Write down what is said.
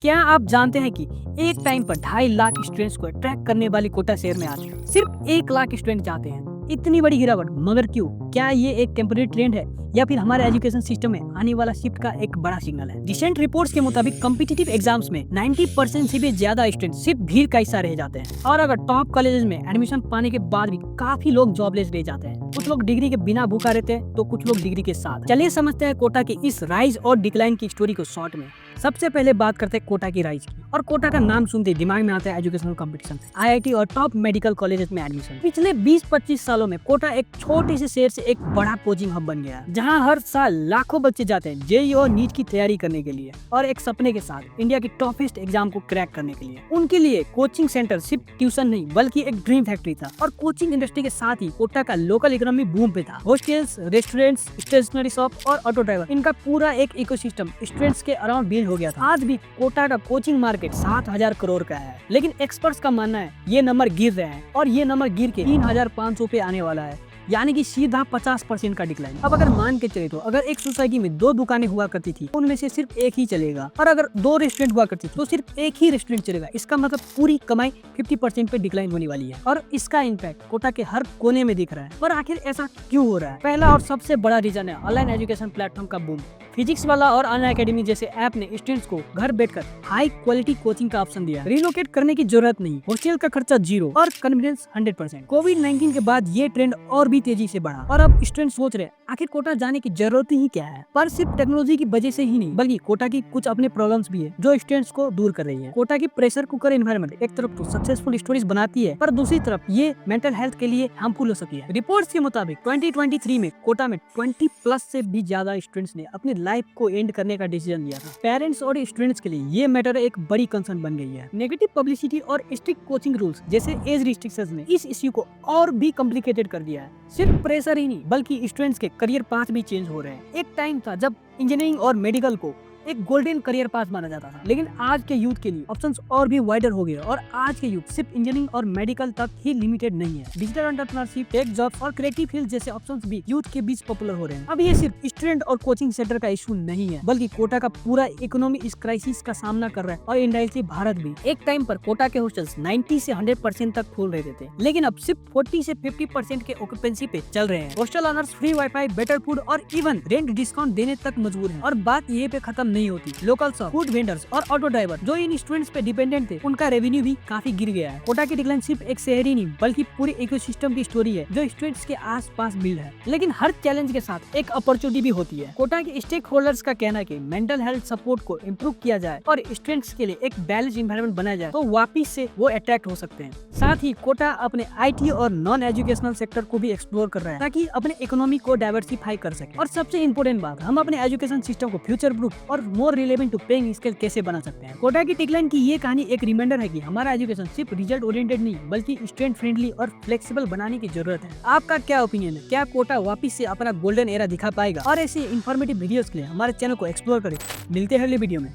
क्या आप जानते हैं कि एक टाइम पर 2.5 लाख स्टूडेंट्स को अट्रैक्ट करने वाली कोटा शहर में आज सिर्फ 1 लाख स्टूडेंट जाते हैं। इतनी बड़ी गिरावट, मगर क्यों? क्या ये एक टेम्पररी ट्रेंड है या फिर हमारे एजुकेशन सिस्टम में आने वाला शिफ्ट का एक बड़ा सिग्नल है? रिसेंट रिपोर्ट्स के मुताबिक कॉम्पिटिटिव एग्जाम्स में 90% से भी ज्यादा स्टूडेंट सिर्फ भीड़ का हिस्सा रह जाते हैं। और अगर टॉप कॉलेजेस में एडमिशन पाने के बाद भी काफी लोग जॉबलेस रह जाते हैं। कुछ लोग डिग्री के बिना भूखा रहते हैं तो कुछ लोग डिग्री के साथ। चलिए समझते हैं कोटा की इस राइज और डिक्लाइन की स्टोरी को शॉर्ट में। सबसे पहले बात करते हैं कोटा की राइज की। और कोटा का नाम सुनते ही दिमाग में आता है एजुकेशनल कंपटीशन, आईआईटी और टॉप मेडिकल कॉलेजेस में एडमिशन। पिछले 20-25 सालों में कोटा एक छोटे से शहर से एक बड़ा कोचिंग हब बन गया, जहां हर साल लाखों बच्चे जाते हैं जेईई और नीट की तैयारी करने के लिए और एक सपने के साथ, इंडिया की टॉपेस्ट एग्जाम को क्रैक करने के लिए। उनके लिए कोचिंग सेंटर सिर्फ ट्यूशन नहीं बल्कि एक ड्रीम फैक्ट्री था। और कोचिंग इंडस्ट्री के साथ ही कोटा का लोकल इकोनॉमी बूम पे था। हॉस्टल्स, रेस्टोरेंट्स, स्टेशनरी शॉप और ऑटो ड्राइवर, इनका पूरा एक इकोसिस्टम स्टूडेंट्स के अराउंड बिल्ड हो गया था। आज भी कोटा का कोचिंग मार्केट 7,000 करोड़ का है, लेकिन एक्सपर्ट्स का मानना है ये नंबर गिर रहे हैं और ये नंबर गिर के 3,500 पे आने वाला है, यानी कि सीधा 50% का डिक्लाइन। अब अगर मान के चले तो अगर एक सोसाइटी में 2 दुकानें हुआ करती थी, उनमें से सिर्फ एक ही चलेगा, और अगर 2 रेस्टोरेंट हुआ करती थी तो सिर्फ एक ही रेस्टोरेंट चलेगा। इसका मतलब पूरी कमाई 50% पे डिक्लाइन होने वाली है और इसका इम्पैक्ट कोटा के हर कोने में दिख रहा है। पर आखिर ऐसा क्यों हो रहा है? पहला और सबसे बड़ा रीजन है ऑनलाइन एजुकेशन प्लेटफॉर्म का बूम। फिजिक्स वाला और अन अकेडमी जैसे ऐप ने स्टूडेंट्स को घर बैठकर हाई क्वालिटी कोचिंग का ऑप्शन दिया। रिलोकेट करने की जरूरत नहीं, हॉस्टल का खर्चा 0 और कन्वीनियंस 100%। कोविड-19 के बाद ये ट्रेंड और भी तेजी से बढ़ा और अब स्टूडेंट सोच रहे आखिर कोटा जाने की जरूरत ही क्या है। पर सिर्फ टेक्नोलॉजी की वजह से ही नहीं, बल्कि कोटा की कुछ अपने प्रॉब्लम्स भी है जो स्टूडेंट्स को दूर कर रही है। कोटा की प्रेशर कुकर एनवायरनमेंट एक तरफ तो सक्सेसफुल स्टोरीज बनाती है, पर दूसरी तरफ ये मेंटल हेल्थ के लिए हार्मफुल हो सकती है। रिपोर्ट्स के मुताबिक 2023 में कोटा में 20+ से भी ज्यादा स्टूडेंट्स ने अपनी लाइफ को एंड करने का डिसीजन लिया था। पेरेंट्स और स्टूडेंट्स के लिए ये मैटर एक बड़ी कंसर्न बन गई है। नेगेटिव पब्लिसिटी और स्ट्रिक्ट कोचिंग रूल्स जैसे एज रिस्ट्रिक्शंस ने इस इश्यू को और भी कॉम्प्लिकेटेड कर दिया है। सिर्फ प्रेशर ही नहीं बल्कि स्टूडेंट्स के करियर पाथ भी चेंज हो रहे हैं। एक टाइम था जब इंजीनियरिंग और मेडिकल को एक गोल्डन करियर पाथ माना जाता था, लेकिन आज के यूथ के लिए ऑप्शंस और भी वाइडर हो गए और आज के यूथ सिर्फ इंजीनियरिंग और मेडिकल तक ही लिमिटेड नहीं है। डिजिटल एंटरप्रेन्योरशिप, टेक जॉब्स और क्रिएटिव फील्ड जैसे ऑप्शंस भी यूथ के बीच पॉपुलर हो रहे हैं। अब ये सिर्फ स्टूडेंट और कोचिंग सेंटर का इशू नहीं है, बल्कि कोटा का पूरा इकोनॉमी इस क्राइसिस का सामना कर रहा है और इंडायरेक्टली भारत भी। एक टाइम पर कोटा के हॉस्टल्स 90 से 100% तक फुल रहते थे, लेकिन अब सिर्फ 40 से 50% के ऑक्यूपेंसी पे चल रहे हैं। Hostel honours free wifi, better food और इवन रेंट डिस्काउंट देने तक मजबूर हैं। और बात ये पे खत्म नहीं होती, लोकल फूड वेंडर्स और ऑटो ड्राइवर जो इन स्टूडेंट्स पे डिपेंडेंट थे, उनका रेवेन्यू भी काफी गिर गया है। कोटा की डिक्लाइन सिर्फ एक शहर ही नहीं बल्कि पूरे इकोसिस्टम की स्टोरी है जो स्टूडेंट्स के आसपास बिल्ड है। लेकिन हर चैलेंज के साथ एक अपॉर्चुनिटी भी होती है। कोटा के स्टेक होल्डर्स का कहना है कि मेंटल हेल्थ सपोर्ट को इम्प्रूव किया जाए और स्टूडेंट्स के लिए एक बैलेंस एनवायरनमेंट बनाया जाए तो वापिस से वो अट्रैक्ट हो सकते हैं। साथ ही कोटा अपने IT और नॉन एजुकेशनल सेक्टर को भी एक्सप्लोर कर रहा है ताकि अपने इकोनॉमी को डाइवर्सिफाई कर सके। और सबसे इम्पोर्टेंट बात, हम अपने एजुकेशन सिस्टम को फ्यूचर प्रूफ और more relevant to paying scale कैसे बना सकते हैं। कोटा की डिक्लाइन की ये कहानी एक रिमाइंडर है कि हमारा एजुकेशन सिर्फ रिजल्ट ओरिएंटेड नहीं बल्कि स्टूडेंट फ्रेंडली और फ्लेक्सिबल बनाने की जरूरत है। आपका क्या ओपिनियन है? क्या कोटा वापिस से अपना गोल्डन एरा दिखा पाएगा? और ऐसे इन्फॉर्मेटिव वीडियोस के लिए हमारे चैनल को एक्सप्लोर करें। मिलते हैं अगले वीडियो में।